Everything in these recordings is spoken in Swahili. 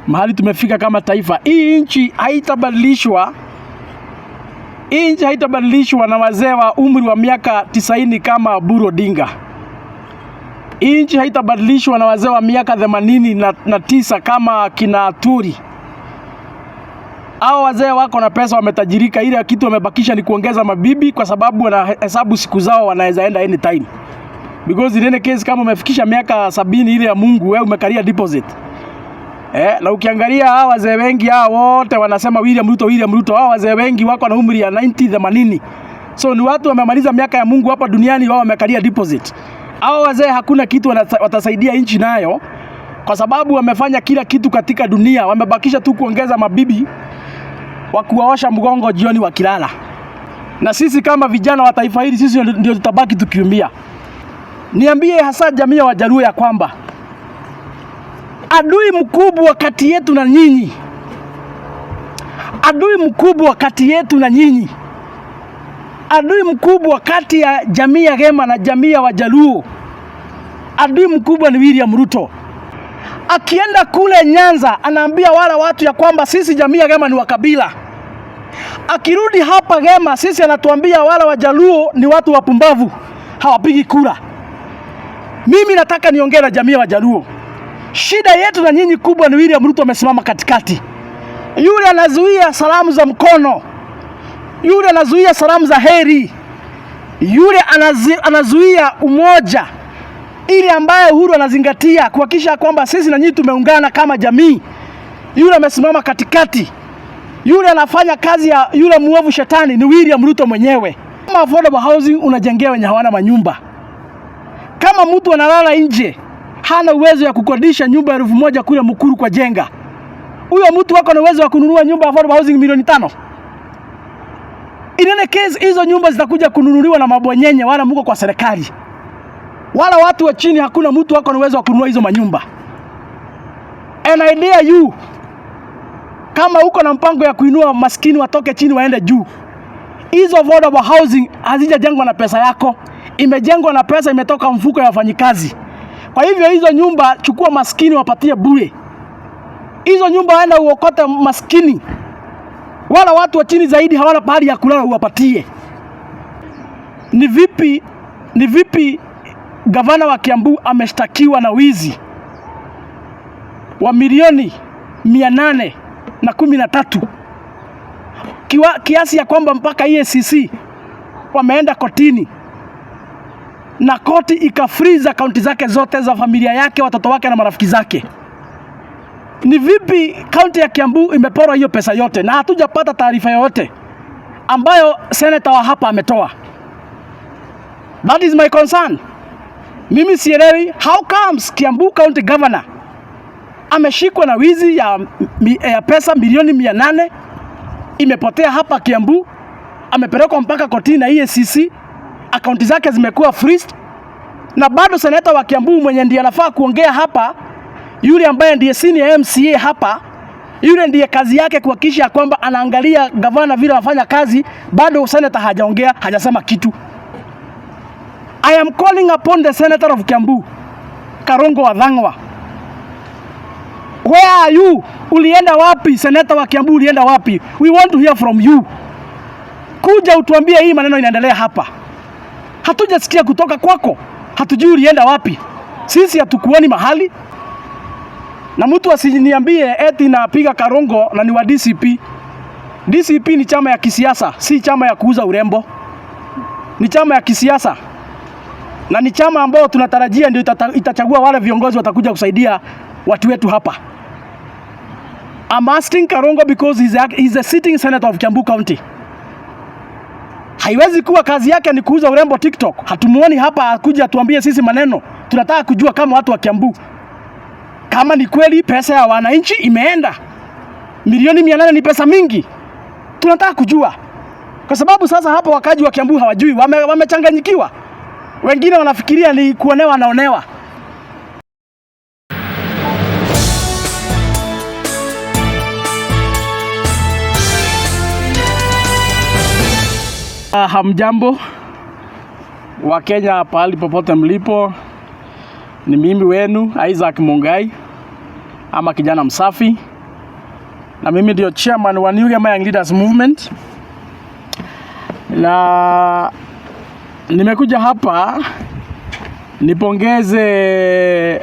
mahali tumefika kama taifa. Hii nchi haitabadilishwa na wazee wa umri wa miaka 90 kama Oburu Odinga. Hii nchi haitabadilishwa na wazee wa miaka 89 kama kina Turi. Hao wazee wako na pesa, wametajirika, ile kitu wamebakisha ni kuongeza mabibi, kwa sababu wanahesabu siku zao, wanaweza enda anytime. Because in any case, kama umefikisha miaka 70 ile ya Mungu, wewe umekalia deposit. Na ukiangalia hao wazee wengi hao wote wanasema William Ruto, hao wazee wengi wako na umri ya 80. So ni watu wamemaliza miaka ya Mungu hapa duniani, wao wamekalia deposit. Hao wazee hakuna kitu watasaidia nchi nayo, kwa sababu wamefanya kila kitu katika dunia, wamebakisha tu kuongeza mabibi wa kuwaosha mgongo jioni wakilala. Na sisi kama vijana wa taifa hili, sisi ndio tutabaki tukiumia. Niambie hasa jamii ya Wajaluo ya kwamba adui mkubwa kati yetu na nyinyi, adui mkubwa kati yetu na nyinyi, adui mkubwa kati ya jamii ya Gema na jamii ya Wajaluo, adui mkubwa ni William Ruto. Akienda kule Nyanza anaambia wale watu ya kwamba sisi jamii ya Gema ni wakabila. Akirudi hapa Gema, sisi anatuambia wale Wajaluo ni watu wapumbavu, hawapigi kura. Mimi nataka niongee na jamii ya Wajaluo. Shida yetu na nyinyi kubwa ni William Ruto amesimama katikati. Yule anazuia salamu za mkono, yule anazuia salamu za heri, yule anazuia umoja, ili ambaye Uhuru anazingatia kuhakikisha kwamba sisi na nyinyi tumeungana kama jamii. Yule amesimama katikati. Yule anafanya kazi ya yule muovu shetani ni William Ruto mwenyewe. Kama affordable housing unajengea wenye hawana manyumba. Kama mtu analala nje, hana uwezo ya kukodisha nyumba 1000 kule Mukuru kwa Jenga, huyo mtu wako na uwezo wa kununua nyumba affordable housing milioni 5. In any case, hizo nyumba zitakuja kununuliwa na mabwanyenye wala mko kwa serikali. Wala watu wa chini, hakuna mtu wako na uwezo wa kununua hizo manyumba. And idea you, kama uko na mpango ya kuinua maskini watoke chini waende juu, hizo affordable housing hazijajengwa na pesa yako, imejengwa na pesa imetoka mfuko ya wafanyikazi. Kwa hivyo hizo nyumba chukua maskini wapatie bure. Hizo nyumba waenda uokote maskini. Wala watu wa chini zaidi hawana pahali ya kulala uwapatie. Ni vipi gavana wa Kiambu ameshtakiwa na wizi wa milioni 813, kiasi ya kwamba mpaka EACC wameenda kotini na koti ikafreeze akaunti zake zote za familia yake, watoto wake na marafiki zake. Ni vipi kaunti ya Kiambu imeporwa hiyo pesa yote na hatujapata taarifa yoyote ambayo senator wa hapa ametoa? That is my concern. Mimi sielewi how comes Kiambu County Governor ameshikwa na wizi ya pesa milioni 800, imepotea hapa Kiambu, amepelekwa mpaka kotini na EACC, akaunti zake zimekuwa freezed, na bado senator wa Kiambu mwenye ndiye anafaa kuongea hapa, yule ambaye ndiye senior MCA hapa, yule ndiye kazi yake kuhakikisha kwamba anaangalia gavana vile anafanya kazi, bado senator hajaongea, hajasema kitu. I am calling upon the senator of Kiambu, Karongo Wathang'wa. Where are you? Ulienda wapi? Senator wa Kiambu ulienda wapi? We want to hear from you. Kuja utuambie hii maneno inaendelea hapa. Hatujasikia kutoka kwako. Hatujui ulienda wapi. Sisi hatukuoni mahali. Na mtu asiniambie eti napiga Karongo na ni wa DCP. DCP ni chama ya kisiasa, si chama ya kuuza urembo. Ni chama ya kisiasa. Na ni chama ambao tunatarajia ndio itachagua wale viongozi watakuja kusaidia watu wetu hapa. I'm asking Karongo because he's a sitting senator of Kiambu County. Haiwezi kuwa kazi yake ni kuuza urembo TikTok. Hatumuoni hapa akuja atuambie sisi maneno. Tunataka kujua kama watu wa Kiambu, kama ni kweli pesa ya wananchi imeenda. Milioni 800 ni pesa mingi. Tunataka kujua. Kwa sababu sasa hapa wakaji wa Kiambu hawajui, wamechanganyikiwa. Wengine wanafikiria ni kuonewa naonewa. Hamjambo wa Kenya pahali popote mlipo, ni mimi wenu Isaac Mungai ama kijana msafi. na mimi ndio chairman wa New Gema Young Leaders Movement, na nimekuja hapa nipongeze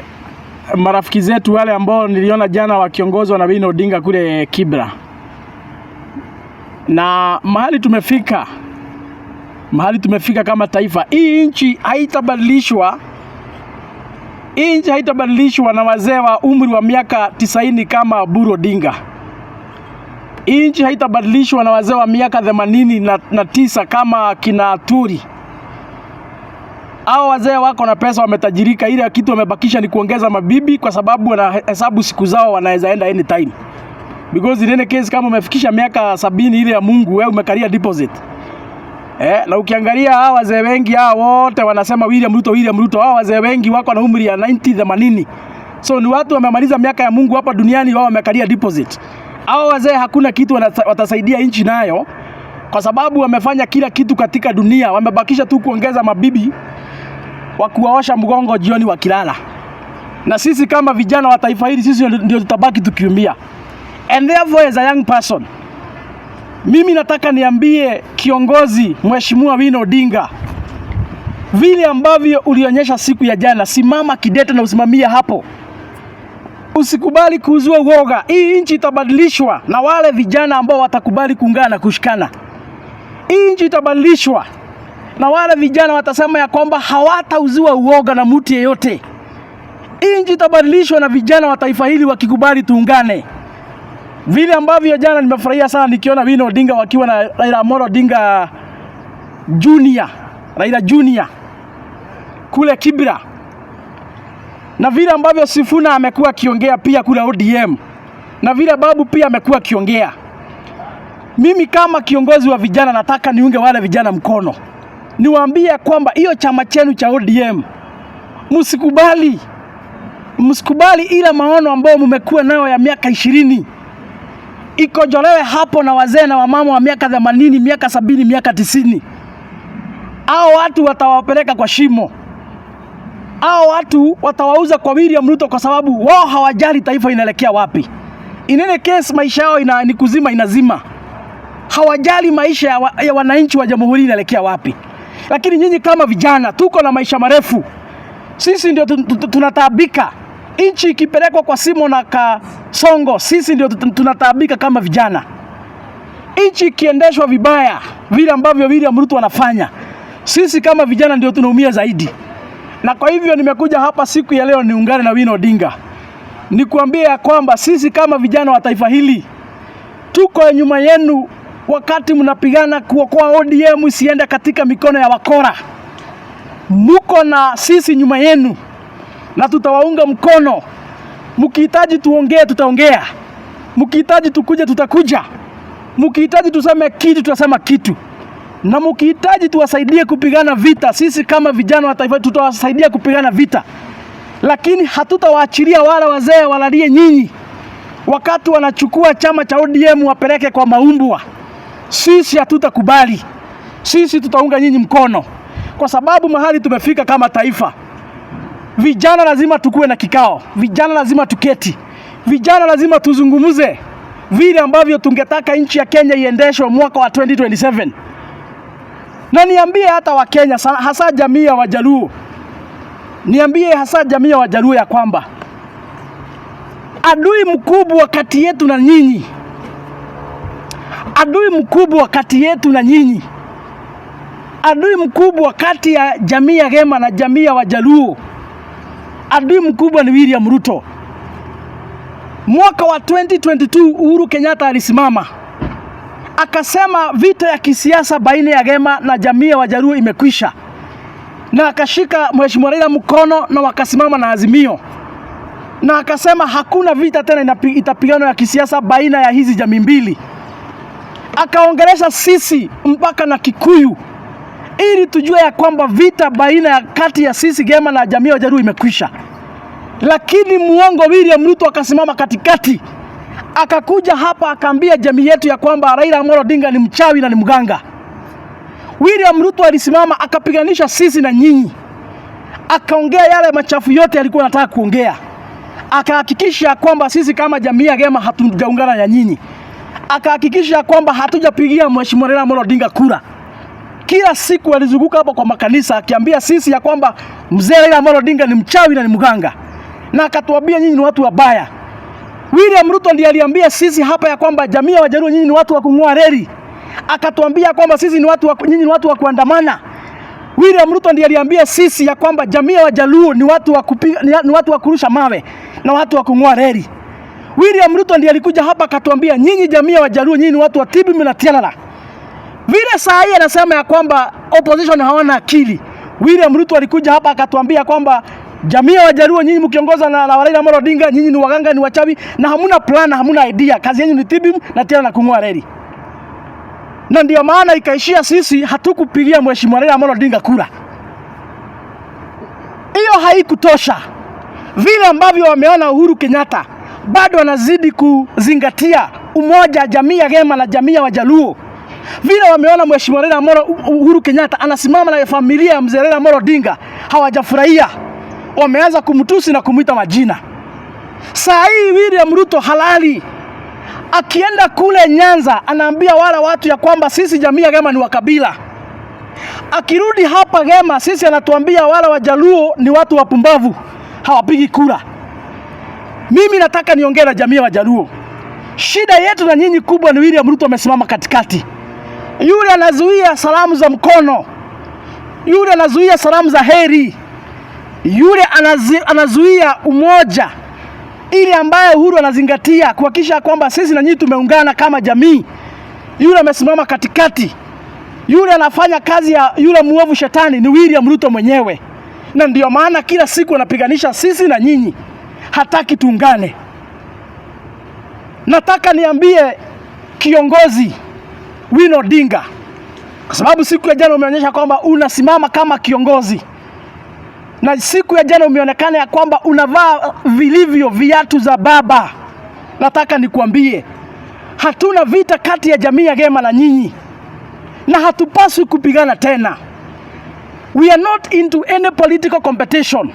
marafiki zetu wale ambao niliona jana wakiongozwa na Raila Odinga kule Kibra. Na mahali tumefika kama taifa, hii nchi haitabadilishwa na wazee wa umri wa miaka 90 kama Buru Odinga. Hii nchi haitabadilishwa na wazee wa miaka 89 kama kina Turi. Hao wazee wako na pesa, wametajirika, ile kitu wamebakisha ni kuongeza mabibi, kwa sababu wanahesabu siku zao, wanaweza enda anytime. Because in any case, kama umefikisha miaka 70 ile ya Mungu, wewe umekalia deposit. Na ukiangalia hao wazee wengi hao wote wanasema William Ruto, hao wazee wengi wako na umri ya 80. So ni watu wamemaliza miaka ya Mungu hapa duniani, wao wamekalia deposit. Hao wazee hakuna kitu watasaidia nchi nayo, kwa sababu wamefanya kila kitu katika dunia, wamebakisha tu kuongeza mabibi wa kuwaosha mgongo jioni wakilala. Na sisi kama vijana wa taifa hili, sisi ndio tutabaki tukiumia. And therefore, as a young person, mimi nataka niambie kiongozi Mheshimiwa Raila Odinga, vile ambavyo ulionyesha siku ya jana, simama kidete na usimamia hapo. Usikubali kuuzua uoga. Hii nchi itabadilishwa na wale vijana ambao watakubali kuungana na kushikana. Hii nchi itabadilishwa na wale vijana watasema ya kwamba hawatauzua uoga na mtu yeyote. Hii nchi itabadilishwa na vijana wa taifa hili wakikubali tuungane. Vile ambavyo jana nimefurahia sana nikiona Raila Odinga wakiwa na Raila Amolo Odinga Raila Junior kule Kibra. Na vile ambavyo Sifuna amekuwa akiongea pia kule ODM. Na vile Babu pia amekuwa akiongea. Mimi kama kiongozi wa vijana nataka niunge wale vijana mkono. Niwaambie kwamba hiyo chama chenu cha ODM, msikubali ile maono ambayo mmekuwa nayo ya miaka 20 ikojolewe hapo na wazee na wamama wa miaka 80, miaka 70, miaka 90. Hao watu watawapeleka kwa shimo. Hao watu watawauza kwa William Ruto, kwa sababu wao hawajali taifa inaelekea wapi. In any case, maisha yao ni kuzima inazima. Hawajali maisha ya wananchi wa jamhuri inaelekea wapi. Lakini nyinyi kama vijana tuko na maisha marefu. Sisi ndio tunataabika. Nchi ikipelekwa kwa Simo na Kasongo, sisi ndio tunataabika kama vijana. Nchi ikiendeshwa vibaya vile ambavyo William Ruto anafanya, sisi kama vijana ndio tunaumia zaidi. Na kwa hivyo nimekuja hapa siku ya leo niungane na Raila Odinga, nikuambia kwamba sisi kama vijana wa taifa hili tuko nyuma yenu wakati mnapigana kuokoa ODM isiende katika mikono ya wakora. Muko na sisi nyuma yenu na tutawaunga mkono. Mkihitaji tuongee, tutaongea. Mkihitaji tukuje, tutakuja. Mkihitaji tuseme kitu, tutasema kitu. Na mkihitaji tuwasaidie kupigana vita, sisi kama vijana wa taifa tutawasaidia kupigana vita. Lakini hatutawaachilia wale wazee walalie nyinyi wakati wanachukua chama cha ODM wapeleke kwa maumbwa. Sisi hatutakubali. Sisi tutaunga nyinyi mkono, kwa sababu mahali tumefika kama taifa, vijana lazima tukue na kikao. Vijana lazima tuketi. Vijana lazima tuzungumuze vile ambavyo tungetaka nchi ya Kenya iendeshwe mwaka wa 2027. Na niambie hata wa Kenya, hasa jamii ya Wajaluo, ya kwamba adui mkubwa kati yetu na nyinyi, adui mkubwa kati ya jamii ya Gema na jamii ya Wajaluo, adui mkubwa ni William Ruto. Mwaka wa 2022 Uhuru Kenyatta alisimama akasema vita ya kisiasa baina ya Gema na jamii ya Wajaluo imekwisha, na akashika Mheshimiwa Raila mkono na wakasimama na Azimio, na akasema hakuna vita tena itapigano ya kisiasa baina ya hizi jamii mbili. Akaongelesha sisi mpaka na Kikuyu ili tujue ya kwamba vita baina ya kati ya sisi Gema na jamii ya Wajaluo imekwisha. Lakini muongo William Ruto akasimama katikati, akakuja hapa akaambia jamii yetu ya kwamba Raila Amolo Odinga ni mchawi na ni mganga. William Ruto alisimama akapiganisha sisi na nyinyi, akaongea yale machafu yote alikuwa anataka kuongea, akahakikisha kwamba sisi kama jamii ya Gema hatujaungana na nyinyi. akahakikisha kwamba hatujapigia Mheshimiwa Raila Amolo Odinga kura. Kila siku alizunguka hapa kwa makanisa akiambia sisi ya kwamba mzee Raila Amolo Odinga ni mchawi na ni mganga, na akatuambia nyinyi ni watu wabaya. William Ruto ndiye aliambia sisi hapa ya kwamba jamii ya Wajaluo nyinyi ni watu wa kung'oa reli, akatuambia kwamba sisi ni watu nyinyi ni watu wa kuandamana. William Ruto ndiye aliambia sisi ya kwamba jamii ya Wajaluo ni watu wa kupiga, ni watu wa kurusha mawe na watu wa kung'oa reli. William Ruto ndiye alikuja hapa akatuambia nyinyi jamii ya Wajaluo nyinyi ni watu wa TB na TLala. Vile saa hii anasema ya kwamba opposition hawana akili. William Ruto alikuja hapa akatuambia kwamba jamii ya Wajaluo nyinyi mkiongoza na Raila Amolo Odinga nyinyi ni waganga, ni wachawi na hamuna plan, hamuna idea. Kazi yenu ni TB na TLala na kung'oa reli. Na ndio maana ikaishia sisi hatukupigia Mheshimiwa Raila Amolo Odinga kura. Hiyo haikutosha. Vile ambavyo wameona Uhuru Kenyatta bado wanazidi kuzingatia umoja jamii ya Gema na jamii ya Wajaluo. Vile wameona Mheshimiwa Raila Amolo Uhuru Kenyatta anasimama na familia ya mzee Raila Amolo Odinga, hawajafurahia. Wameanza kumtusi na kumuita majina. Saa hii William Ruto halali akienda kule Nyanza anaambia wala watu ya kwamba sisi jamii ya Gema ni wakabila. Akirudi hapa Gema sisi anatuambia wala Wajaluo ni watu wapumbavu, hawapigi kura. Mimi nataka niongee na jamii ya Wajaluo. Shida yetu na nyinyi kubwa ni William Ruto amesimama katikati. Yule anazuia salamu za mkono, yule anazuia salamu za heri, yule anazuia umoja ile ambaye Uhuru anazingatia kuhakikisha kwamba sisi na nyinyi tumeungana kama jamii. Yule amesimama katikati. Yule anafanya kazi ya yule muovu shetani ni William Ruto mwenyewe. Na ndio maana kila siku anapiganisha sisi na nyinyi, hataki tuungane. Nataka niambie kiongozi Wino Odinga, kwa sababu siku ya jana umeonyesha kwamba unasimama kama kiongozi, na siku ya jana umeonekana ya kwamba unavaa vilivyo viatu za baba. Nataka nikuambie hatuna vita kati ya jamii ya Gema na nyinyi, na hatupaswi kupigana tena. We are not into any political competition.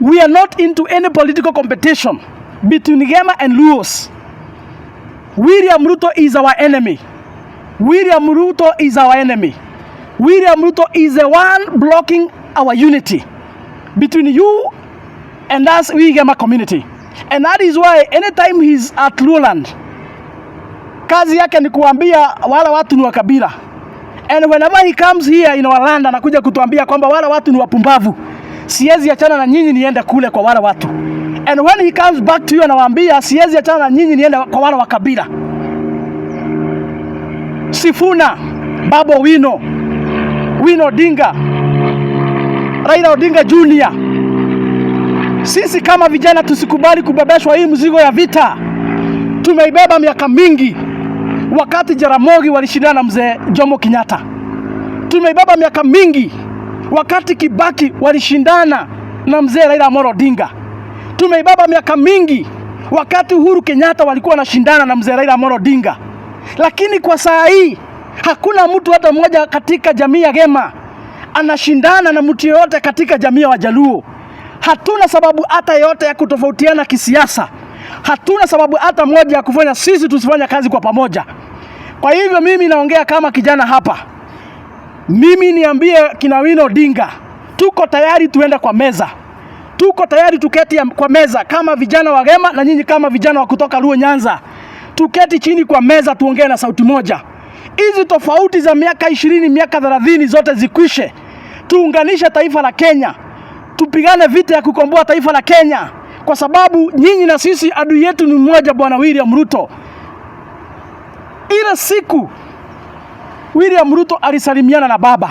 We are not into any political competition between Gema and Luos. William Ruto is our enemy. William Ruto is our enemy. William Ruto is the one blocking our unity between you and us, we Gema community. And that is why anytime he's at Luoland, kazi yake ni kuambia wala watu ni wakabila. And whenever he comes here in our land, anakuja kutuambia kwamba wala watu ni wapumbavu, siwezi achana na nyinyi niende kule kwa wala watu. And when he comes back to you anawaambia siwezi achana na nyinyi niende kwa wala wakabila. Sifuna, Babu Owino, Wino Odinga, Raila Odinga Junior. Sisi kama vijana tusikubali kubebeshwa hii mzigo ya vita. Tumeibeba miaka mingi. Wakati Jaramogi walishindana na mzee Jomo Kenyatta. Tumeibeba miaka mingi. Wakati Kibaki walishindana na mzee Raila Amolo Odinga. Tumeibeba miaka mingi. Wakati Uhuru Kenyatta walikuwa wanashindana na mzee Raila Amolo Odinga. Lakini kwa saa hii hakuna mtu hata mmoja katika jamii ya Gema anashindana na mtu yote katika jamii ya Wajaluo. Hatuna sababu hata yote ya kutofautiana kisiasa. Hatuna sababu hata moja ya kufanya sisi tusifanya kazi kwa pamoja. Kwa hivyo mimi naongea kama kijana hapa. Mimi niambie kina Wino Odinga, tuko tayari tuende kwa meza. Tuko tayari tuketi kwa meza kama vijana wa Gema na nyinyi kama vijana wa kutoka Luo Nyanza. Tuketi chini kwa meza tuongee na sauti moja. Hizi tofauti za miaka 20, miaka 30 zote zikwishe. Tuunganishe taifa la Kenya. Tupigane vita ya kukomboa taifa la Kenya. Kwa sababu nyinyi na sisi adui yetu ni mmoja, bwana William Ruto. Ile siku William Ruto alisalimiana na baba,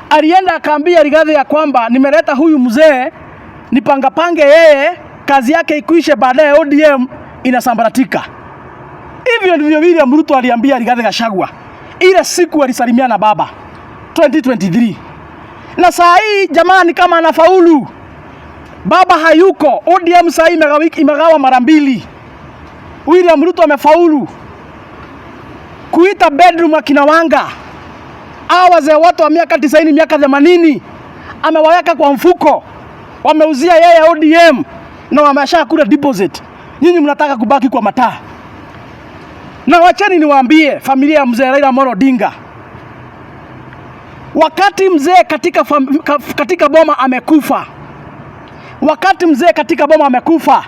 alienda akaambia Rigathi ya kwamba nimeleta huyu mzee nipangapange yeye kazi yake ikuishe, baadaye ODM inasambaratika. Hivyo ndivyo William Ruto aliambia Rigathi Gachagua ile siku alisalimiana na baba 2023. Na saa hii jamani kama anafaulu, baba hayuko, ODM saa hii imegawa mara mbili. William Ruto amefaulu kuita bedroom akina Wanga, wazee watu wa miaka 90, miaka 80, amewaweka kwa mfuko, wameuzia yeye ODM na wameshakula deposit. Nyinyi mnataka kubaki kwa mataa. Na wacheni niwaambie familia ya mzee Raila Amolo Odinga. Wakati mzee katika boma amekufa. Wakati mzee katika boma amekufa.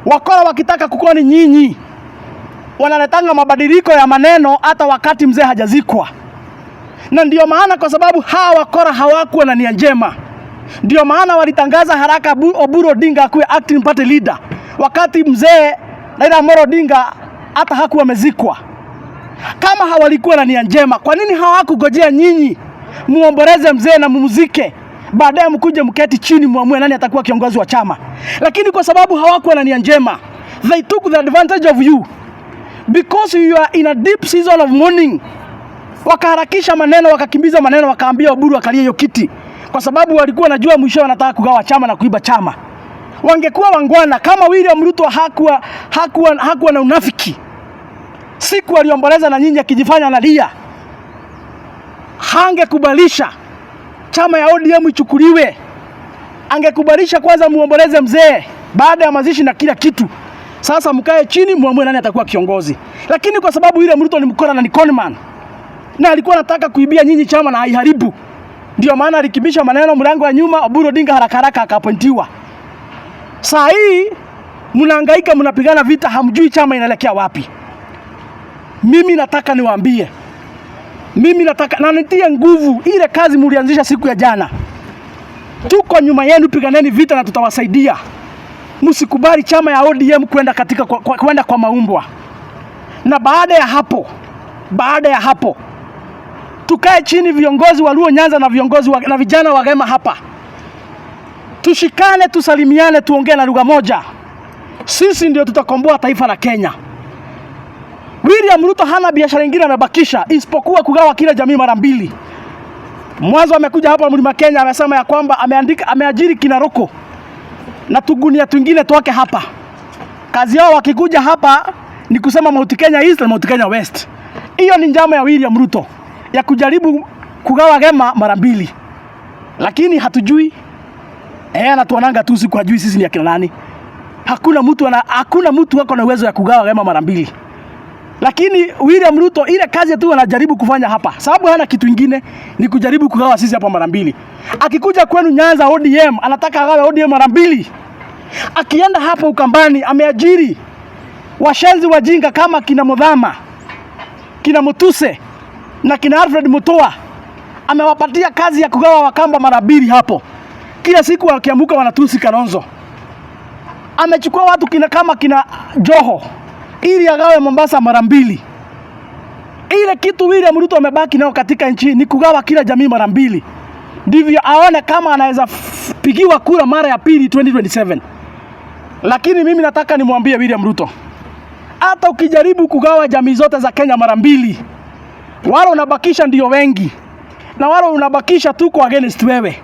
Wakora wakitaka kukoni nyinyi. Wanaletanga mabadiliko ya maneno hata wakati mzee hajazikwa. Na ndio maana kwa sababu hawa wakora hawakuwa na nia njema. Ndio maana walitangaza haraka Oburu Odinga akuwe acting party leader. Wakati mzee Raila Amolo Odinga hata hakuwa amezikwa. Kama hawalikuwa na nia njema, kwa nini hawakugojea nyinyi muomboleze mzee na mumuzike? Baadaye mkuje mketi chini muamue nani atakuwa kiongozi wa chama. Lakini kwa sababu hawakuwa na nia njema, they took the advantage of you. Because you are in a deep season of mourning. Wakaharakisha maneno, wakakimbiza maneno, wakaambia Oburu akalie hiyo kiti. Kwa sababu walikuwa najua mwisho wanataka kugawa chama na kuiba chama. Wangekuwa wangwana kama William Ruto hakuwa na unafiki. Siku aliomboleza na nyinyi akijifanya analia. Hangekubalisha chama ya ODM ichukuliwe. Angekubalisha kwanza muomboleze mzee baada ya mazishi na kila kitu. Sasa mkae chini muamue nani atakuwa kiongozi. Lakini kwa sababu William Ruto ni mkora na ni conman, na alikuwa anataka kuibia nyinyi chama na haiharibu, ndio maana alikibisha maneno mlango wa nyuma. Oburu Odinga haraka haraka akapointiwa. Saa hii mnahangaika, mnapigana vita, hamjui chama inaelekea wapi. Mimi nataka niwaambie, na nitie nguvu ile kazi mlianzisha siku ya jana. Tuko nyuma yenu, piganeni vita na tutawasaidia. Msikubali chama ya ODM kwenda kwa maumbwa. Na baada ya hapo tukae chini, viongozi wa Luo Nyanza na viongozi na vijana wa Gema hapa. Tushikane, tusalimiane, tuongee na lugha moja. Sisi ndio tutakomboa taifa la Kenya. William Ruto hana biashara nyingine amebakisha isipokuwa kugawa kila jamii mara mbili. Mwanzo amekuja hapa Mlima Kenya, amesema ya kwamba ameajiri kinaroko na tugunia twingine toke hapa. Kazi yao wakikuja hapa ni kusema Mount Kenya East na Mount Kenya West. Hiyo ni njama ya William Ruto ya kujaribu kugawa Gema mara mbili. Lakini hatujui. Anatuonanga tu siku hajui sisi ni akina nani. Hakuna mtu wako na uwezo ya kugawa Gema mara mbili. Lakini William Ruto ile kazi tu anajaribu kufanya hapa, sababu hana kitu kingine, ni kujaribu kugawa sisi hapa mara mbili. Akikuja kwenu Nyanza ODM anataka agawe ODM mara mbili. Akienda hapa Ukambani ameajiri washenzi wajinga kama kina Mudhama, kina Mutuse na kina Alfred Mutua. Amewapatia kazi ya kugawa Wakamba mara mbili hapo. Kila siku wakiamuka wanatusi Kalonzo. Amechukua watu kama kina Joho ili agawe Mombasa mara mbili. Ile kitu William Ruto amebaki nao katika nchi ni kugawa kila jamii mara mbili. Ndivyo aone kama anaweza pigiwa kura mara ya pili 2027. Lakini mimi nataka nimwambie William Ruto, hata ukijaribu kugawa jamii zote za Kenya mara mbili, wale unabakisha ndio wengi. Na wale unabakisha tuko against wewe.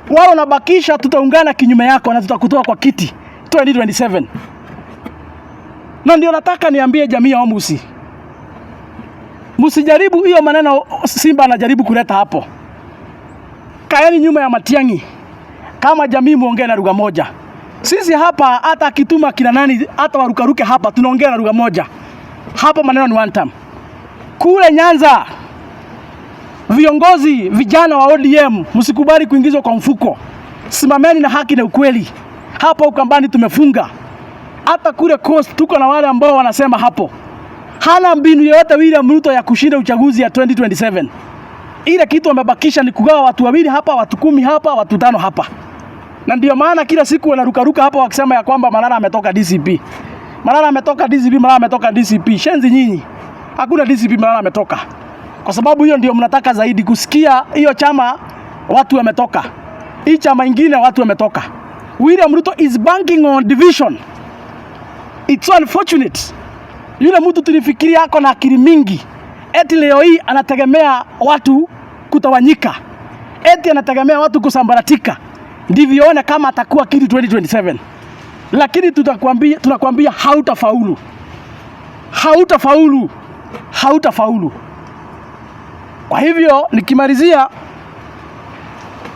Wale unabakisha tutaungana kinyume yako na tutakutoa kwa kiti 2027. Na ndio nataka niambie jamii ya Omusi, msijaribu hiyo maneno Simba anajaribu kuleta hapo. Kaeni nyuma ya Matiang'i. Kama jamii muongee na lugha moja. Sisi hapa hata kituma kina nani hata warukaruke hapa tunaongea na lugha moja. Hapo maneno ni one time. Kule Nyanza viongozi vijana wa ODM msikubali kuingizwa kwa mfuko. Simameni na haki na ukweli. Hapa Ukambani tumefunga. Hata kule Coast tuko na wale ambao wanasema hapo hana mbinu yoyote William Ruto ya kushinda uchaguzi ya 2027. Ile kitu amebakisha ni kugawa watu wawili hapa, watu 10 hapa, watu 5 hapa. Na ndio maana kila siku wanarukaruka hapa wakisema ya kwamba Malala ametoka DCP. Malala ametoka DCP, Malala ametoka DCP. Shenzi nyinyi. Hakuna DCP Malala ametoka. Kwa sababu hiyo ndio mnataka zaidi kusikia hiyo chama watu wametoka. Hii chama ingine watu wametoka. William Ruto is banking on division. It's unfortunate. Yule mtu tulifikiria yako na akili mingi. Eti leo hii anategemea watu kutawanyika. Eti anategemea watu kusambaratika. Ndivyo ona kama atakuwa kitu 2027. Lakini tunakwambia hautafaulu. Hautafaulu. Hautafaulu. Kwa hivyo nikimalizia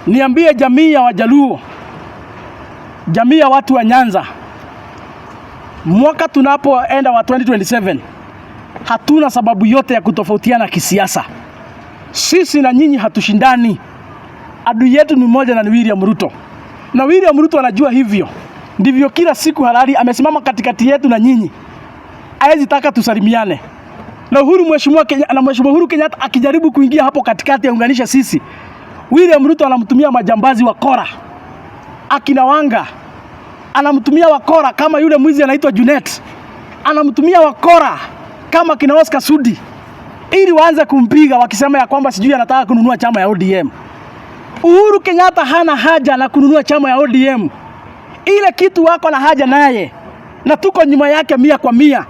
niambie jamii ya Wajaluo, jamii ya watu wa Nyanza, mwaka tunapoenda wa 2027 hatuna sababu yote ya kutofautiana kisiasa. Sisi na nyinyi hatushindani. Adui yetu ni mmoja na William Ruto. Na William Ruto anajua hivyo. Ndivyo kila siku halali amesimama katikati yetu na nyinyi. Haezi taka tusalimiane. Na Mheshimiwa Uhuru Kenyatta akijaribu kuingia hapo katikati aunganisha sisi, William Ruto anamtumia majambazi wa kora. Akina Wanga anamtumia wakora kama yule mwizi anaitwa Junet. Anamtumia wakora kama kina Oscar Sudi ili waanze kumpiga wakisema ya kwamba sijui anataka kununua chama ya ODM. Uhuru Kenyatta hana haja na kununua chama ya ODM. Ile kitu wako na haja naye na tuko nyuma yake 100%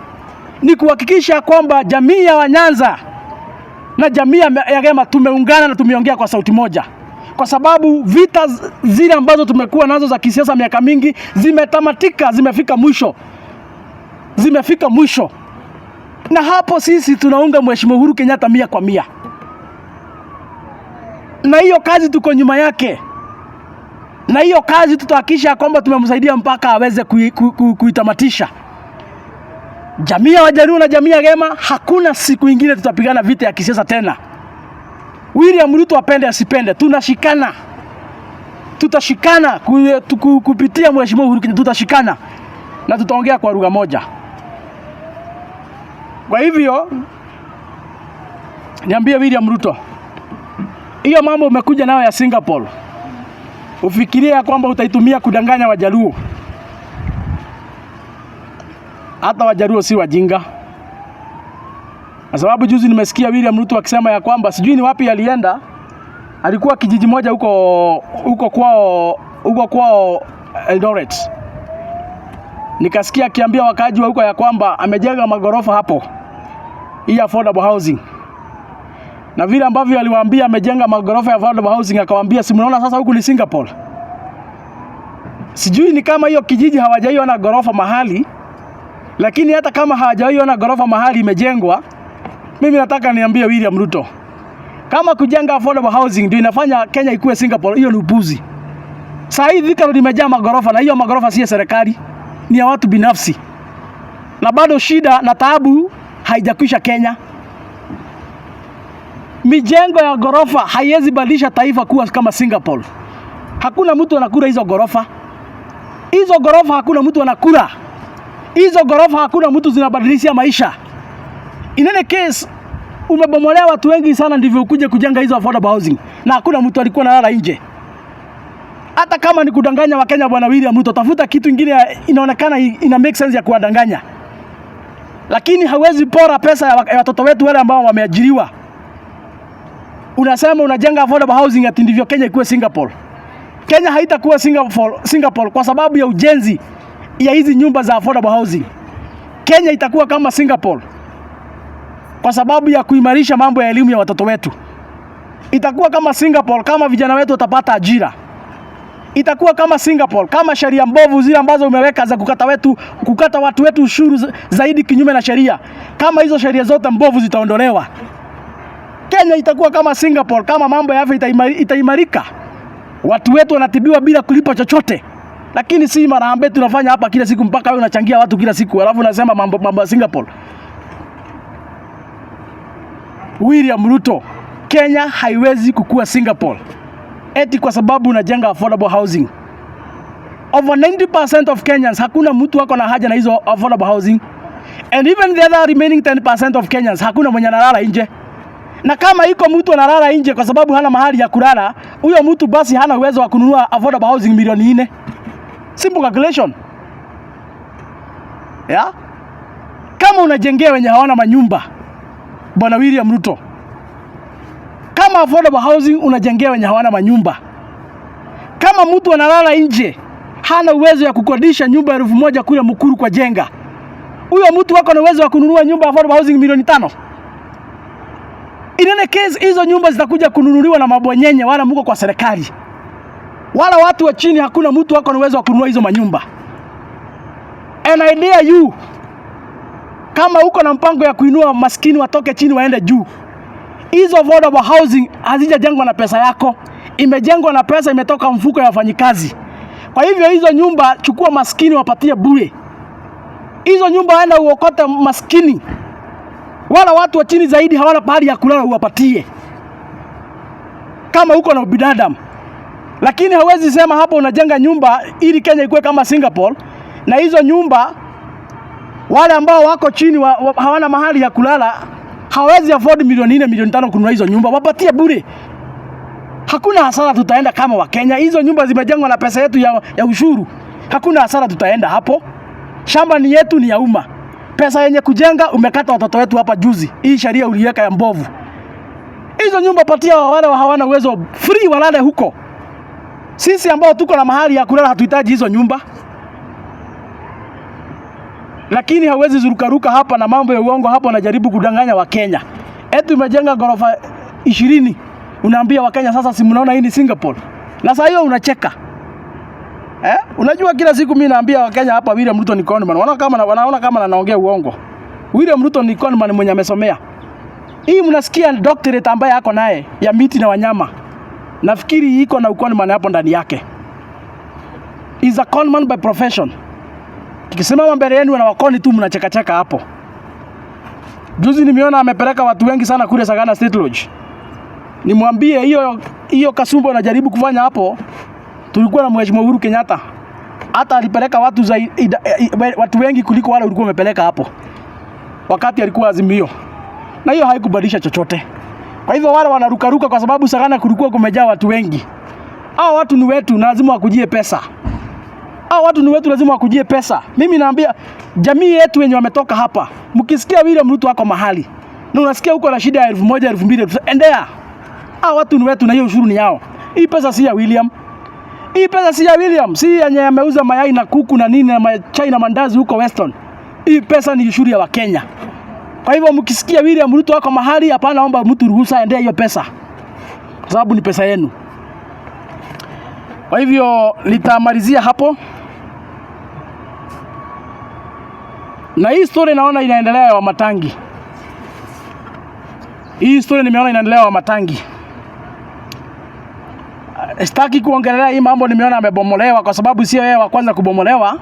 ni kuhakikisha kwamba jamii ya Wanyanza na jamii ya Gema tumeungana na tumeongea kwa sauti moja. Kwa sababu vita zile ambazo tumekuwa nazo za kisiasa miaka mingi zimetamatika, zimefika mwisho. Na hapo sisi tunaunga Mheshimiwa Uhuru Kenyatta 100%. Na hiyo kazi tuko nyuma yake. Na hiyo kazi tutahakikisha kwamba tumemsaidia mpaka aweze kuitamatisha. Jamii ya Wajaluo na jamii ya Gema, hakuna siku nyingine tutapigana vita ya kisiasa tena. William Ruto apende asipende, tunashikana. Tutashikana kupitia Mheshimiwa Uhuru Kenyatta, tutashikana na tutaongea kwa lugha moja. Kwa hivyo niambie William Ruto, hiyo mambo umekuja nayo ya Singapore, ufikirie kwamba utaitumia kudanganya Wajaluo. Hata Wajaluo si wajinga. Kwa sababu juzi nimesikia William Ruto akisema ya kwamba sijui ni wapi alienda, alikuwa kijiji moja huko kwao Eldoret. Nikasikia akiambia wakaji wa huko ya kwamba amejenga magorofa hapo, hii affordable housing. Na vile ambavyo aliwaambia amejenga magorofa ya affordable housing, akawaambia si mnaona sasa huku ni Singapore. Sijui ni kama hiyo kijiji hawajaiona gorofa mahali, lakini hata kama hawajaiona gorofa mahali imejengwa, mimi nataka niambie William Ruto, kama kujenga affordable housing ndio inafanya Kenya ikuwe Singapore, hiyo ni upuzi. Sasa hivi Thika Road imejaa magorofa, na hiyo magorofa si ya serikali, ni ya watu binafsi. Na bado shida na taabu haijakwisha Kenya. Mijengo ya gorofa haiwezi badilisha taifa kuwa kama Singapore. Hakuna mtu anakula hizo gorofa. Hizo gorofa hakuna mtu anakula. Hizo gorofa hakuna mtu zinabadilisha maisha. In any case, umebomolea watu wengi sana ndivyo ukuje kujenga hizo affordable housing. Na hakuna mtu alikuwa analala nje. Hata kama ni kudanganya Wakenya, bwana William Ruto, tafuta kitu kingine inaonekana ina make sense ya kuwadanganya. Lakini hawezi pora pesa ya watoto wetu wale ambao wameajiriwa. Unasema unajenga affordable housing ati ndivyo Kenya ikuwe Singapore. Kenya haitakuwa Singapore kwa sababu ya ujenzi ya hizi nyumba za affordable housing. Kenya itakuwa kama Singapore kwa sababu ya kuimarisha mambo ya elimu ya watoto wetu. Itakuwa kama Singapore kama vijana wetu watapata ajira. Itakuwa kama Singapore kama sheria mbovu zile ambazo umeweka za kukata watu wetu ushuru zaidi kinyume na sheria, kama hizo sheria zote mbovu zitaondolewa, Kenya itakuwa kama Singapore kama mambo ya afya itaimarika. Watu wetu wanatibiwa bila kulipa chochote. Lakini si marambe tunafanya hapa kila siku mpaka wewe unachangia watu kila siku alafu unasema mambo ya Singapore. William Ruto, Kenya haiwezi kukua Singapore eti kwa sababu unajenga affordable housing. Over 90% of Kenyans hakuna mtu wako na haja na hizo affordable housing. And even the other remaining 10% of Kenyans hakuna mwenye analala nje. Na kama iko mtu analala nje kwa sababu hana mahali ya kulala, huyo mtu basi hana uwezo wa kununua affordable housing milioni 4. Simple calculation. Yeah? Kama unajengea wenye hawana manyumba, bwana William Ruto, kama affordable housing unajengea wenye hawana manyumba, kama mtu analala nje hana uwezo ya kukodisha nyumba 1,000 kule Mukuru kwa Jenga, huyo mtu wako na uwezo wa kununua nyumba affordable housing milioni 5. In any case, hizo nyumba zitakuja kununuliwa na mabwanyenye wala mko kwa serikali. Wala watu wa chini hakuna mtu wako na uwezo wa kununua hizo manyumba. And I dare you, kama uko na mpango ya kuinua maskini watoke chini waende juu, hizo affordable housing hazijajengwa na pesa yako, imejengwa na pesa imetoka mfuko ya wafanyikazi. Kwa hivyo hizo nyumba chukua maskini wapatie bure. Hizo nyumba aenda uokote maskini. Wala watu wa chini zaidi hawana pahali ya kulala uwapatie. Kama uko na binadamu. Lakini hawezi sema hapo unajenga nyumba ili Kenya ikuwe kama Singapore, na hizo nyumba wale ambao wako chini hawana mahali ya kulala, hawezi afford milioni 4 milioni 5 kununua hizo nyumba, wapatie bure. Hakuna hasara tutaenda kama wa Kenya. Hizo nyumba zimejengwa na pesa yetu ya ushuru. Hakuna hasara tutaenda hapo. Shamba ni yetu, ni ya umma. Pesa yenye kujenga umekata watoto wetu hapa juzi. Hii sheria uliweka ya mbovu. Hizo nyumba patia wale hawana uwezo, free walale huko. Sisi ambao tuko na mahali ya kulala hatuhitaji hizo nyumba. Lakini hawezi zurukaruka hapa na mambo ya uongo hapa, unajaribu kudanganya wa Kenya. Eti umejenga gorofa 20, unaambia wa Kenya sasa si mnaona hii ni Singapore. Na sasa hiyo unacheka. Unajua kila siku mimi naambia wa Kenya hapa William Ruto ni conman. Wanaona kama naongea uongo. William Ruto ni conman mwenye amesomea. Hii mnasikia doctorate ambaye yako naye ya miti na wanyama. Nafikiri iko na uconman hapo ndani yake. Is a conman by profession. Tukisimama mbele yenu na wakoni tu mnacheka hapo. Juzi nimeona amepeleka watu wengi sana kule Sagana State Lodge. Nimwambie hiyo kasumba unajaribu kufanya hapo. Tulikuwa na Mheshimiwa Uhuru Kenyatta. Hata alipeleka watu wengi kuliko wale ulikuwa umepeleka hapo. Wakati alikuwa Azimio. Na hiyo haikubadilisha chochote. Kwa hivyo wale wanarukaruka kwa sababu Sagana kulikuwa kumejaa watu wengi. Hao watu ni wetu, lazima wakujie pesa. Hao watu ni wetu, lazima wakujie pesa. Mimi naambia jamii yetu wenye wametoka hapa, mkisikia William Ruto wako mahali na unasikia huko na shida ya 1000 2000, endea. Hao watu ni wetu na hiyo ushuru ni yao. Hii pesa si ya William. Hii pesa si ya William, si yenye ameuza mayai na kuku na nini na chai na mandazi huko Western. Hii pesa ni ushuru ya wa Kenya. Kwa hivyo mkisikia William Ruto wako mahali, hapana, naomba mtu ruhusa endea hiyo pesa. Kwa sababu ni pesa yenu. Kwa hivyo nitamalizia hapo. Na hii story naona inaendelea ya Wamatangi. Hii story nimeona inaendelea ya Wamatangi. Sitaki kuongelea hii mambo, nimeona amebomolewa kwa sababu sio yeye wa kwanza kubomolewa.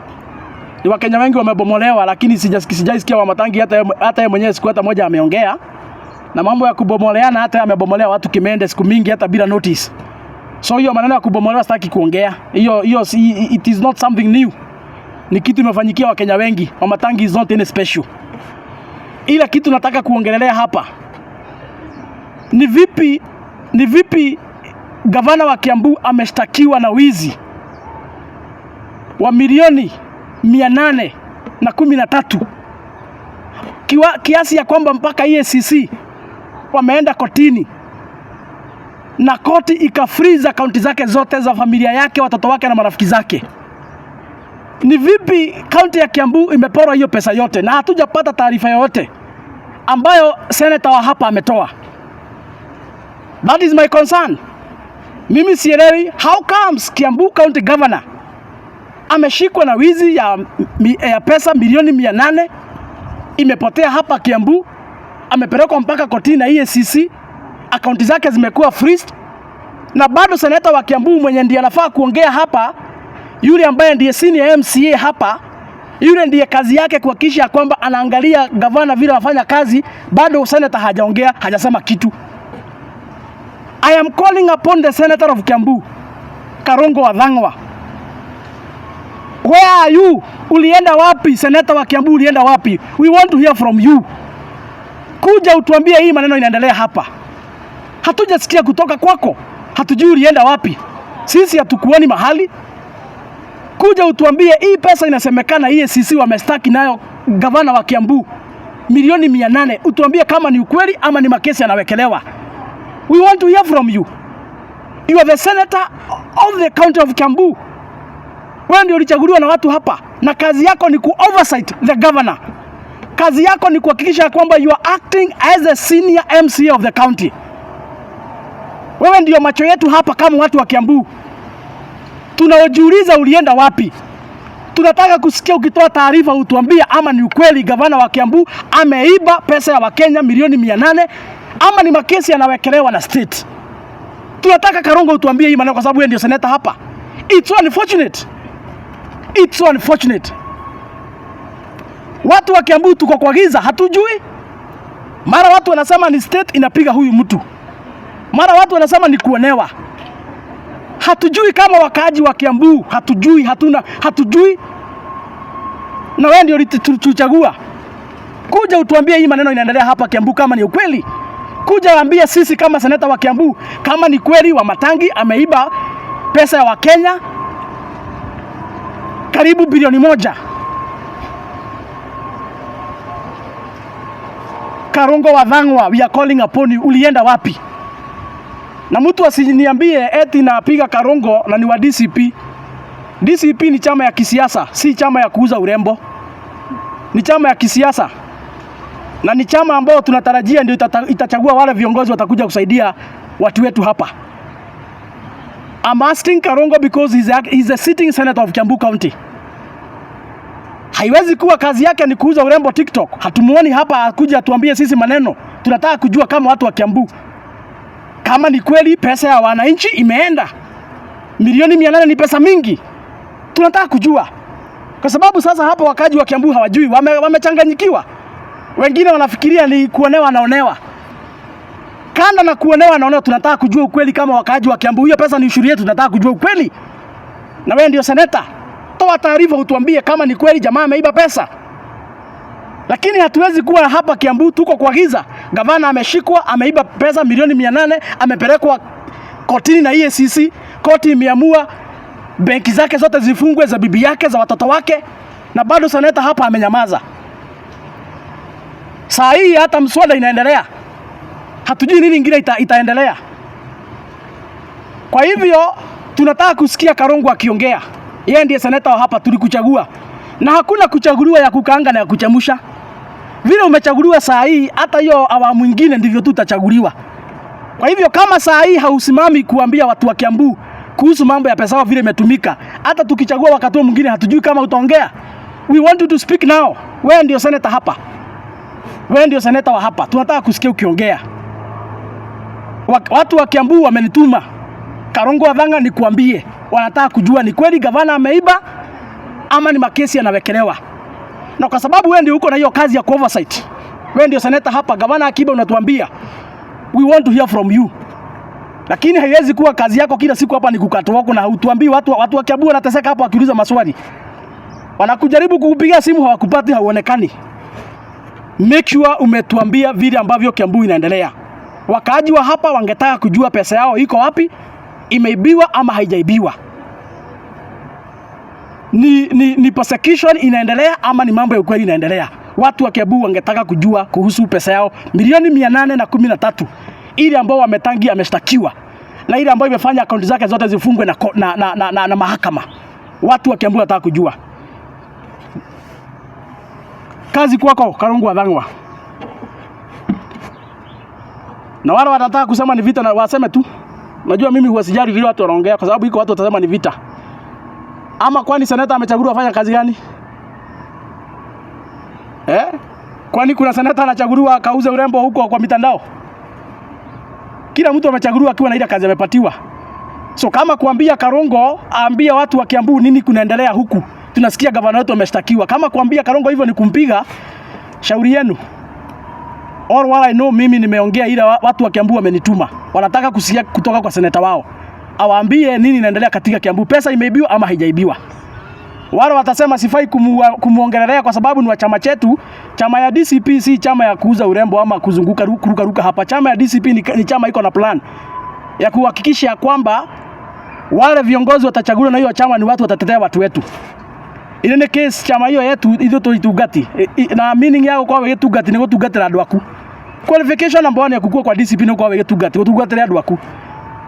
Ni Wakenya wengi wamebomolewa, lakini sijaisikia Wamatangi hata yeye mwenyewe siku hata moja ameongea. Na mambo ya kubomoleana hata amebomolea watu Kimende siku mingi hata bila notice. So hiyo maneno ya kubomolewa sitaki kuongea. Hiyo it is not something new. Ni kitu imefanyikia Wakenya wengi. Wamatangi is not any special. Ila kitu nataka kuongelelea hapa. Ni vipi gavana wa Kiambu ameshtakiwa na wizi wa milioni 813 kiasi ya kwamba mpaka EACC wameenda kotini na koti ikafreeze akaunti zake zote za familia yake, watoto wake na marafiki zake. Ni vipi kaunti ya Kiambu imeporwa hiyo pesa yote na hatujapata taarifa yoyote ambayo senator wa hapa ametoa? That is my concern. Mimi sielewi how comes Kiambu County Governor ameshikwa na wizi ya pesa milioni 800 imepotea hapa Kiambu, amepelekwa mpaka kotini na EACC, akaunti zake zimekuwa freezed, na bado senator wa Kiambu mwenye ndiye anafaa kuongea hapa, yule ambaye ndiye senior MCA hapa, yule ndiye kazi yake kuhakikisha kwamba anaangalia gavana vile anafanya kazi, bado senator hajaongea, hajasema kitu. I am calling upon the senator of Kiambu, Karongo Wathang'wa. Where are you? Ulienda wapi? Senator wa Kiambu ulienda wapi? We want to hear from you. Kuja utuambie hii maneno inaendelea hapa. Hatujasikia kutoka kwako. Hatujui ulienda wapi. Sisi hatukuoni mahali. Kuja utuambie hii pesa inasemekana EACC wamestaki nayo gavana wa Kiambu milioni 800. Utuambie kama ni ukweli ama ni makesi yanawekelewa. We want to hear from you. You are the senator of the county of Kiambu. Wewe ndio ulichaguliwa na watu hapa, na kazi yako ni ku-oversight the governor. Kazi yako ni kuhakikisha kwamba you are acting as a senior MCA of the county. Wewe ndio macho yetu hapa kama watu wa Kiambu. Tunaojiuliza ulienda wapi. Tunataka kusikia ukitoa taarifa utuambie ama ni ukweli gavana wa Kiambu ameiba pesa ya Wakenya milioni 800 ama ni makesi yanawekelewa na state. Tunataka Karongo utuambie hii maneno kwa sababu wewe ndio senator hapa. It's so unfortunate. It's so unfortunate. Watu wa Kiambu tuko kwa giza, hatujui. Mara watu wanasema ni state inapiga huyu mtu, mara watu wanasema ni kuonewa. Hatujui kama wakaaji wa Kiambu, hatujui. Na wewe ndio tuchagua. Kuja utuambie hii maneno inaendelea hapa Kiambu kama ni ukweli. Kuja waambie sisi kama seneta wa Kiambu kama ni kweli Wamatangi ameiba pesa ya Wakenya karibu bilioni 1. Karongo Wathang'wa, we are calling upon you. Ulienda wapi? Na mtu asiniambie eti napiga Karongo na ni wa DCP. DCP ni chama ya kisiasa, si chama ya kuuza urembo. Ni chama ya kisiasa. Na ni chama ambao tunatarajia ndio itachagua wale viongozi watakuja kusaidia watu wetu hapa. I'm asking Karongo because he's a sitting senator of Kiambu County. Haiwezi kuwa kazi yake ni kuuza urembo TikTok. Hatumuoni hapa akuja atuambie sisi maneno. Tunataka kujua kama watu wa Kiambu, kama ni kweli pesa ya wananchi imeenda. Milioni 800 ni pesa mingi. Tunataka kujua. Kwa sababu sasa hapa wakaji wa Kiambu hawajui, wamechanganyikiwa. Wengine wanafikiria ni kuonewa naonewa. Kanda na kuonewa naonewa, tunataka kujua ukweli kama wakaji wa Kiambu. Hiyo pesa ni ushuru yetu, tunataka kujua ukweli. Na wewe ndio seneta, toa taarifa utuambie kama ni kweli jamaa ameiba pesa. Lakini hatuwezi kuwa hapa Kiambu tuko kwa giza. Gavana ameshikwa, ameiba pesa milioni 800, amepelekwa kotini na EACC. Koti imeamua benki zake zote zifungwe, za bibi yake, za watoto wake, na bado seneta hapa amenyamaza. Saa hii hata mswada inaendelea. Hatujui nini ingine itaendelea. Kwa hivyo tunataka kusikia Karongo akiongea. Yeye ndiye seneta wa hapa, tulikuchagua. Na hakuna kuchaguliwa ya kukaanga na ya kuchemusha. Vile umechaguliwa saa hii, hata hiyo awamu nyingine ndivyo tutachaguliwa. Kwa hivyo kama saa hii hausimami kuambia watu wa Kiambu kuhusu mambo ya pesa yao vile imetumika, hata tukichagua wakati mwingine hatujui kama utaongea. We want you to speak now. Wewe ndio seneta hapa. Wewe ndio seneta wa hapa. Tunataka kusikia ukiongea. Watu wa Kiambu wamenituma Karongo Wathang'wa nikuambie. Wanataka kujua ni kweli gavana ameiba ama ni makesi yanawekelewa. Na kwa sababu wewe ndio uko na hiyo kazi ya oversight, wewe ndio seneta hapa, gavana akiba unatuambia, we want to hear from you. Lakini haiwezi kuwa kazi yako kila siku hapa ni kukata wako na utuambie watu wa Kiambu wanateseka hapa wakiuliza maswali. Wanakujaribu kukupigia simu hawakupati, hauonekani. Make sure umetuambia vile ambavyo Kiambu inaendelea. Wakaaji wa hapa wangetaka kujua pesa yao iko wapi, imeibiwa ama haijaibiwa. Ni persecution inaendelea ama ni mambo ya ukweli inaendelea. Watu wa Kiambu wangetaka kujua kuhusu pesa yao milioni 813 ile ambao Wamatangi ameshtakiwa na ile ambayo imefanya akaunti zake zote zifungwe na mahakama. Watu wa Kiambu wanataka kujua. Kazi kwako Karongo Wathang'wa. Na wale wanataka kusema ni vita na waseme tu. Najua mimi huwasijali vile watu wanaongea kwa sababu iko watu watasema ni vita. Ama kwani seneta amechaguliwa afanya kazi gani? Kwani kuna seneta anachaguliwa akauze urembo huko kwa mitandao? Kila mtu amechaguliwa akiwa na ile kazi amepatiwa. So kama kuambia Karongo aambia watu wa Kiambu nini kunaendelea huku, tunasikia gavana wetu ameshtakiwa. Kama kuambia Karongo hivyo ni kumpiga, shauri yenu. All what I know, mimi nimeongea ile watu wa Kiambu wamenituma. Wanataka kusikia kutoka kwa seneta wao. Awaambie nini inaendelea katika Kiambu, pesa imeibiwa ama haijaibiwa. Wale watasema sifai kumuongelelea kwa sababu ni wa chama chetu. Chama ya DCP si chama ya kuuza urembo ama kuzunguka ruka hapa. Chama ya DCP ni chama iko na plan ya kuhakikisha kwamba wale viongozi watachaguliwa na hiyo chama ni watu watatetea watu wetu. Ile ni case chama hiyo yetu hizo tuitugati. Na meaning yao kwa wewe tugati ni gutugati na andu aku. Qualification number 1 ya kukua kwa DCP ni kwa wewe tugati na andu aku.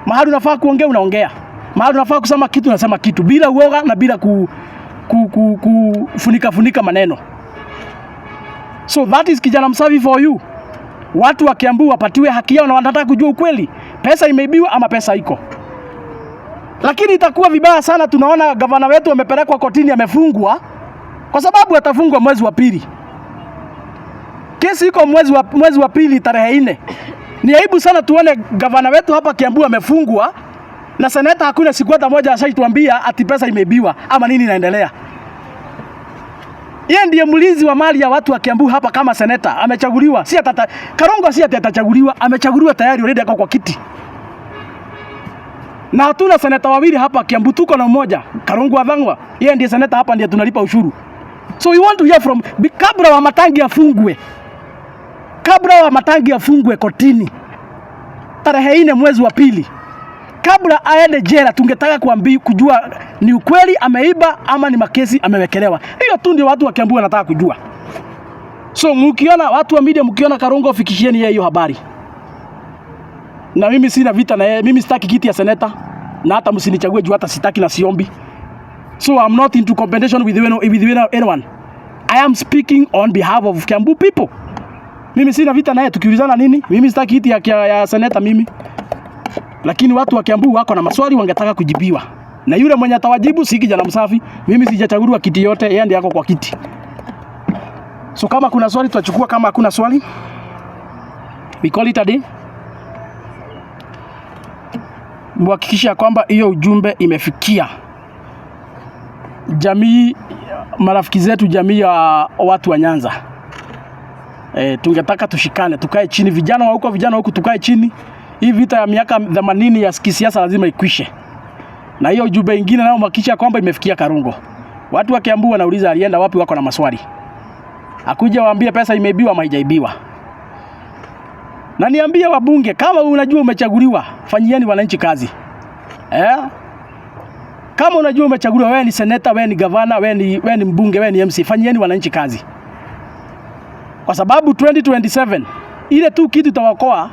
Mahali unafaa kuongea unaongea. Mahali unafaa kusema kitu unasema kitu bila uoga na bila kufunika maneno. So that is kijana msafi for you. Watu wa Kiambu wapatiwe haki yao na wanataka kujua ukweli. Pesa imeibiwa ama pesa iko. Lakini itakuwa vibaya sana tunaona gavana wetu amepelekwa kotini amefungwa kwa sababu atafungwa mwezi wa pili. Kesi iko mwezi wa pili tarehe 4. Ni aibu sana tuone gavana wetu hapa Kiambu amefungwa na seneta hakuna siku hata moja ashaituambia ati pesa imeibiwa ama nini inaendelea. Yeye ndiye mlinzi wa mali ya watu wa Kiambu hapa kama seneta. Amechaguliwa. Si atata Karongo si atachaguliwa, amechaguliwa tayari already kwa kiti. Na hatuna seneta wawili hapa Kiambu, tuko na mmoja, Karongo Athang'wa. Yeye ndiye seneta hapa, ndiye tunalipa ushuru. So we want to hear from kabla wa Matangi afungwe. Kabla wa Matangi afungwe kotini. Tarehe 4 mwezi wa pili. Kabla aende jela, tungetaka kujua ni ukweli ameiba ama ni makesi amewekelewa. Hiyo tu ndio watu wa Kiambu wanataka kujua. So mkiona watu wa media, mkiona Karongo, fikishieni yeye hiyo habari. Na mimi sina vita na yeye, mimi sitaki kiti ya seneta, na hata msinichague juu hata sitaki na siombi. So I'm not into competition with anyone. I am speaking on behalf of Kiambu people. Mimi sina vita na yeye, tukiulizana nini? Mimi sitaki kiti ya seneta mimi. Lakini watu wa Kiambu wako na maswali wangetaka kujibiwa. Na yule mwenye atawajibu si kijana msafi. Mimi sijachaguliwa kiti yote, yeye ndiye yako kwa kiti. So kama kuna swali tutachukua, kama hakuna swali we call it a day. Muhakikisha kwamba hiyo ujumbe imefikia jamii, marafiki zetu, jamii ya watu wa Nyanza. Tungetaka tushikane, tukae chini, vijana wa huko tukae chini. Hii vita ya miaka 80 ya kisiasa lazima ikwishe. Na hiyo ujumbe ingine nao muhakikisha kwamba imefikia Karongo. Watu wa Kiambu wanauliza alienda wapi, wako na maswali. Akuja waambie pesa imeibiwa ama haijaibiwa. Na niambie wabunge, kama unajua umechaguliwa, fanyieni wananchi kazi. Kama unajua umechaguliwa, wewe ni seneta, wewe ni gavana, wewe ni mbunge, wewe ni MC, fanyieni wananchi kazi. Kwa sababu 2027 ile tu kitu itawaokoa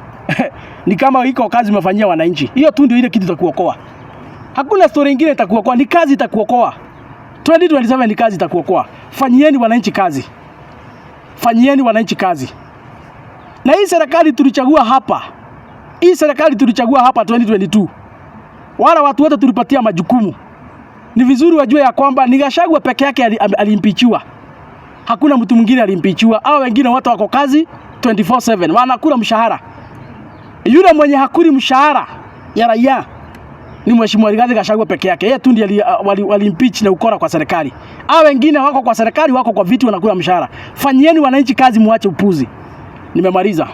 ni kama iko kazi umefanyia wananchi. Hiyo tu ndio ile kitu itakuokoa. Hakuna story nyingine itakuokoa, ni kazi itakuokoa. 2027 ni kazi itakuokoa. Fanyieni wananchi kazi. Fanyieni wananchi kazi. Na hii serikali tulichagua hapa. 2022. Wala watu wote tulipatia majukumu. Ni vizuri wajue ya kwamba ni Gachagua peke yake alimpichiwa. Hakuna mtu mwingine alimpichiwa. Hao wengine watu wako kazi 24/7. Wanakula mshahara. Yule mwenye hakuli mshahara ya raia ni Mheshimiwa Rigathi Gachagua peke yake. Yeye tu ndiye walimpeach na ukora kwa serikali. Hao wengine wako kwa serikali, wako kwa vitu, wanakula mshahara. Fanyieni wananchi kazi, muache upuzi. Nimemaliza.